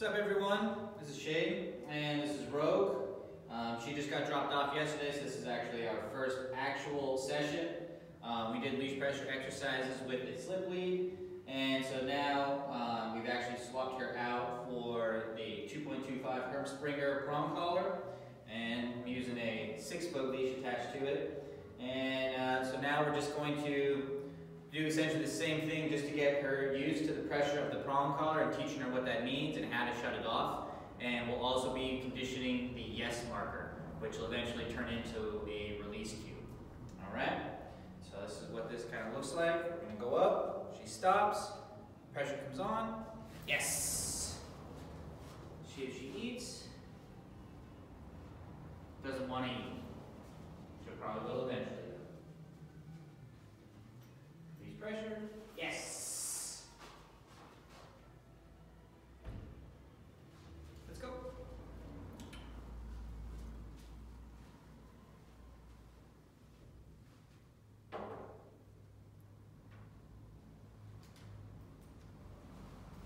What's up, everyone? This is Shade, and this is Rogue. She just got dropped off yesterday, so this is actually our first actual session. We did leash pressure exercises with the slip lead, and so now we've actually swapped her out for the 2.25 Herm Springer prong collar, and I'm using a 6-foot leash attached to it. And so now we're just going to do essentially the same thing just to get her used to the pressure of the prong collar and teaching her what that means and how to shut it off. And we'll also be conditioning the yes marker, which will eventually turn into a release cue. All right? So this is what this kind of looks like. We're going to go up. She stops. Pressure comes on. Yes! See if she eats. Doesn't want to eat. She'll probably will eventually. Release pressure. Yes! Let's go.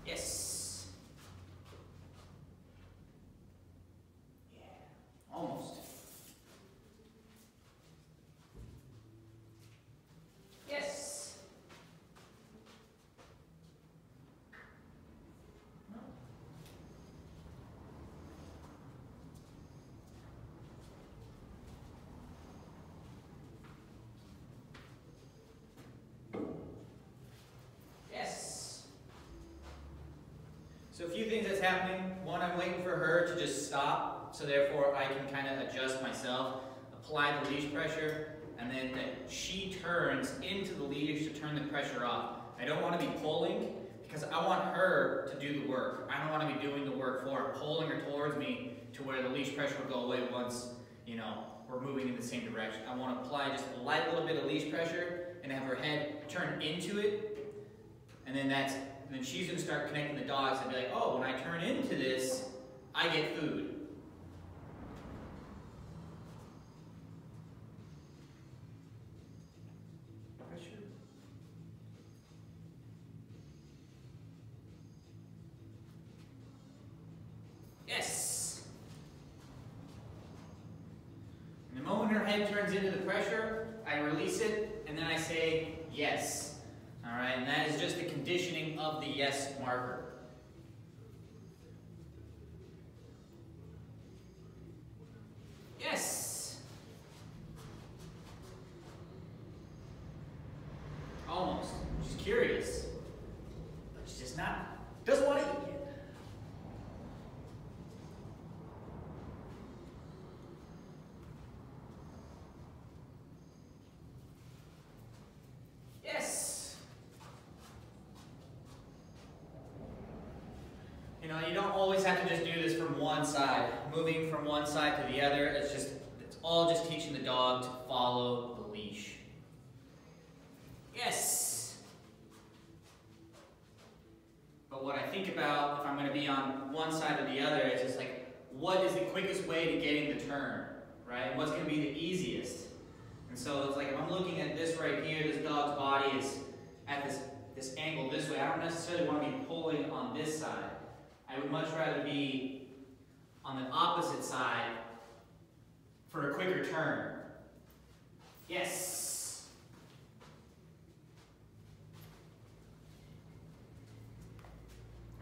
Yes. Yeah. Almost. Yes. No. Yes. So a few things that's happening. One, I'm waiting for her to just stop, so therefore I can kind of adjust myself, apply the leash pressure, and then she turns into the leash to turn the pressure off. I don't want to be pulling because I want her to do the work. I don't want to be doing the work for her, pulling her towards me to where the leash pressure will go away once, we're moving in the same direction. I want to apply just a light little bit of leash pressure and have her head turn into it, and then she's going to start connecting the dots and be like, oh, when I turn into this, I get food. Pressure. Yes! And the moment her head turns into the pressure, I release it, and then I say yes. All right, and that is just the conditioning of the yes marker. Yes! Almost. She's curious, but she's just doesn't want to eat yet. Yes! You don't always have to just do this from one side. Moving from one side to the other, it's all just teaching the dog to follow the leash. Yes! But what I think about if I'm going to be on one side or the other, it's just like, what is the quickest way to getting the turn, right? And what's going to be the easiest? And so it's like if I'm looking at this right here, this dog's body is at this angle this way. I don't necessarily want to be pulling on this side. I would much rather be on the opposite side for a quicker turn. Yes!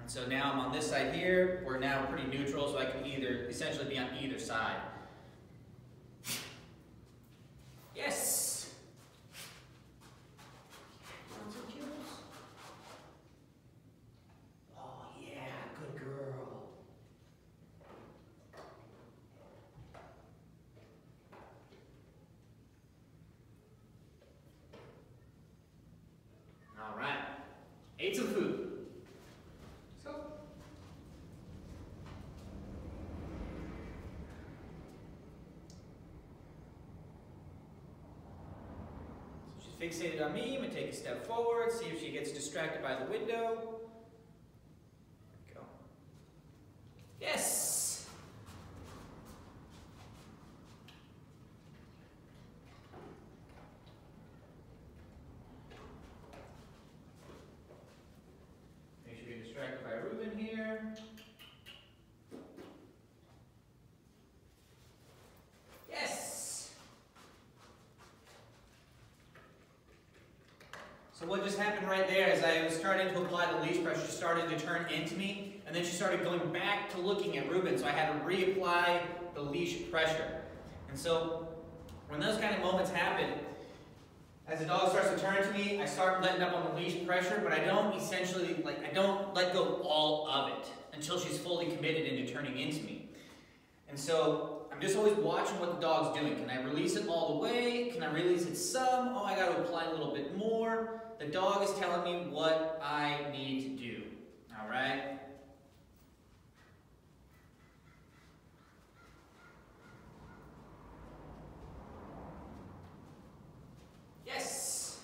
And so now I'm on this side here. We're now pretty neutral, so I can essentially be on either side. Yes! Oh yeah, good girl. All right, ate some food. Let's go. So she's fixated on me. I'm going to take a step forward, see if she gets distracted by the window. There we go. Yes! Make sure you're distracted by Ruben here. So what just happened right there is I was starting to apply the leash pressure, she started to turn into me, and then she started going back to looking at Ruben, so I had to reapply the leash pressure. And so when those kind of moments happen, as the dog starts to turn to me, I start letting up on the leash pressure, but I don't I don't let go all of it until she's fully committed into turning into me. And so I'm just always watching what the dog's doing. Can I release it all the way? Can I release it some? Oh, I got to apply a little bit more. The dog is telling me what I need to do. All right? Yes.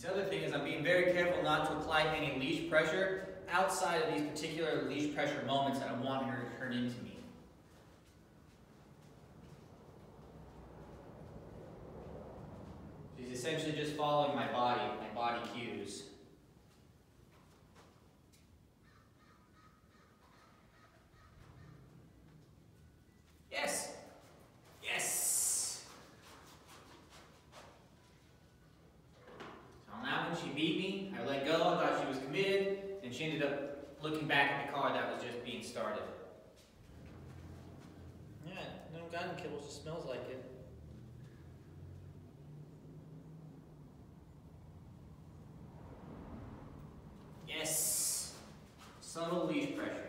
The other thing is I'm being very careful not to apply any leash pressure outside of these particular leash pressure moments that I want her to turn into me. She's essentially just following my body cues. Yes. Yes. So on that one, she beat me. I let go. I thought she was committed, and she ended up looking back at the car that was just being started. Yeah, no garden kibbles just smells like it. Yes. Subtle leash pressure.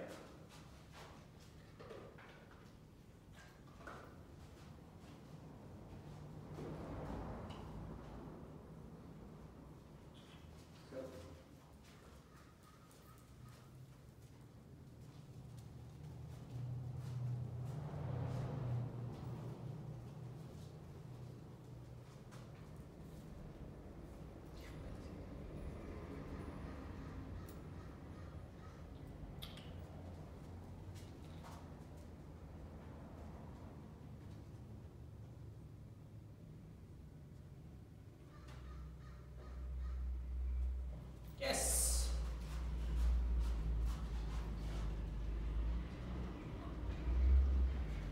Yes.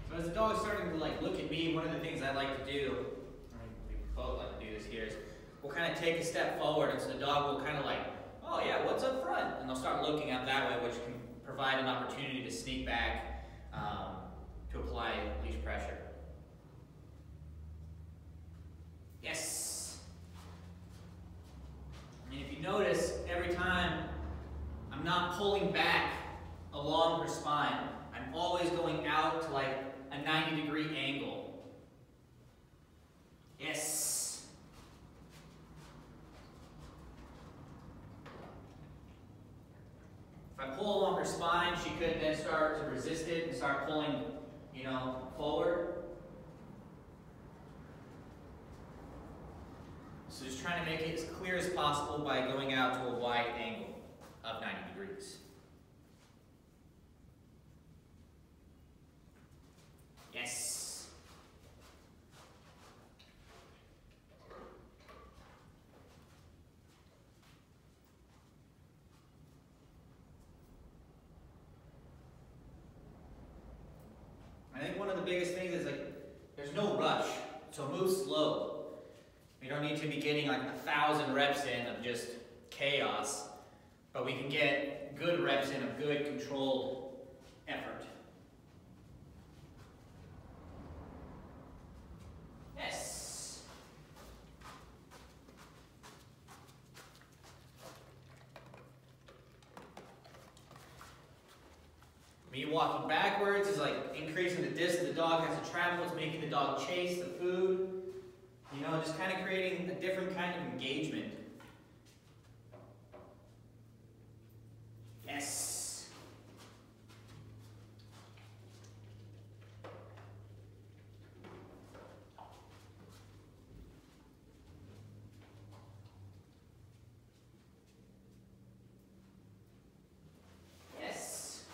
So as the dog is starting to look at me, one of the things I like to do, we both like to do this here, is we'll kind of take a step forward, and so the dog will kind of oh yeah, what's up front? And they'll start looking out that way, which can provide an opportunity to sneak back to apply leash pressure. Yes. And if you notice, every time I'm not pulling back along her spine, I'm always going out to a 90-degree angle. Yes. If I pull along her spine, she could then start to resist it and start pulling, forward. So just trying to make it as clear as possible by going out to a wide angle of 90 degrees. Yes. I think one of the biggest things is there's no rush, so move slow. We don't need to be getting 1,000 reps in of just chaos, but we can get good reps in of good controlled effort. Yes. Me walking backwards is increasing the distance the dog has to travel. It's making the dog chase the food. Just kind of creating a different kind of engagement. Yes. Yes.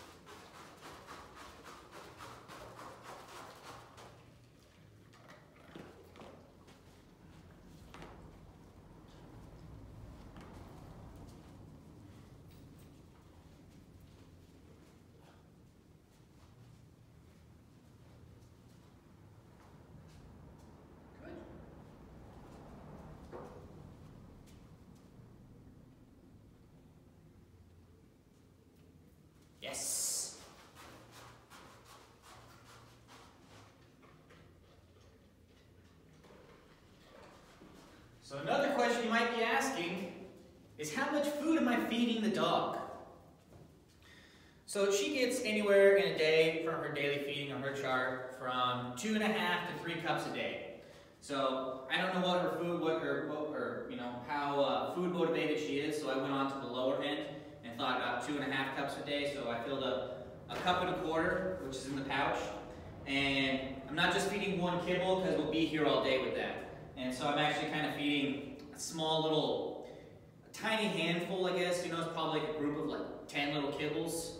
Yes. So another question you might be asking is, how much food am I feeding the dog? So she gets anywhere in a day from her daily feeding on her chart from 2.5 to 3 cups a day. So I don't know what her food, how food motivated she is. So I went on to the lower end and thought about 2.5 cups a day. So I filled up 1.25 cups, which is in the pouch. And I'm not just feeding one kibble because we'll be here all day with that. And so I'm actually kind of feeding a small little, tiny handful, I guess. It's probably like a group of like 10 little kibbles.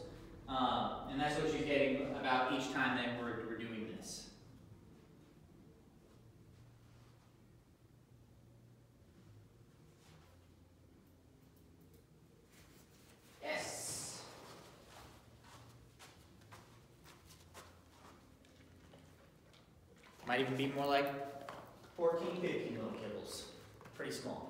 And that's what she's getting about each time that we're doing this. Yes. Might even be more like 14, 15 little kibbles. Pretty small.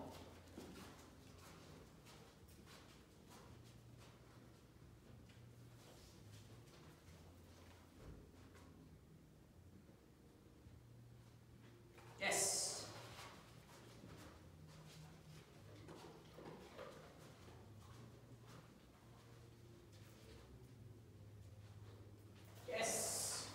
Yes. Yes.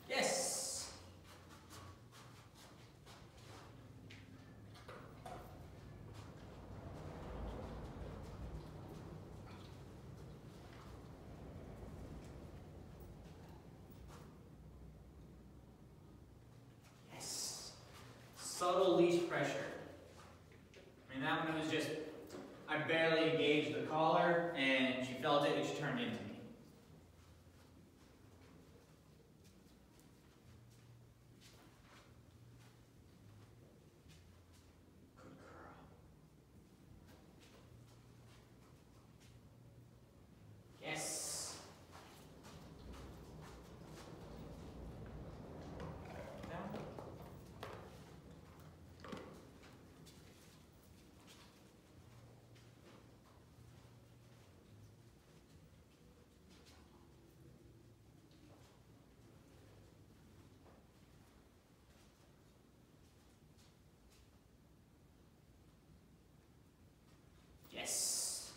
Yes. Yes. Subtle leash pressure. I mean, that one was just, I barely engaged the collar and she felt it and she turned into me. Yes. Down. Yes.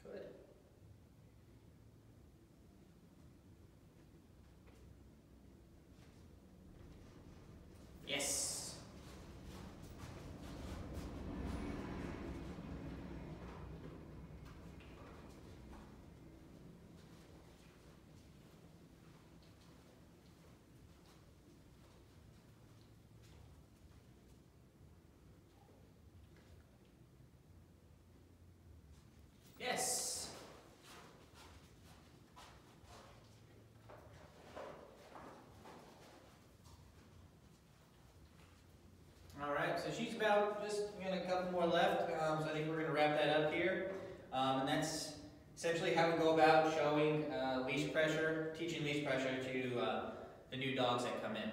Good. Yes. Yes. All right, so she's about just a couple more left, so I think we're going to wrap that up here. And that's essentially how we go about showing leash pressure, teaching leash pressure to the new dogs that come in.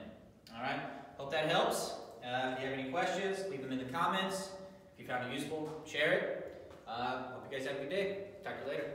All right, hope that helps. If you have any questions, leave them in the comments. If you found it useful, share it. Hope you guys have a good day. Talk to you later.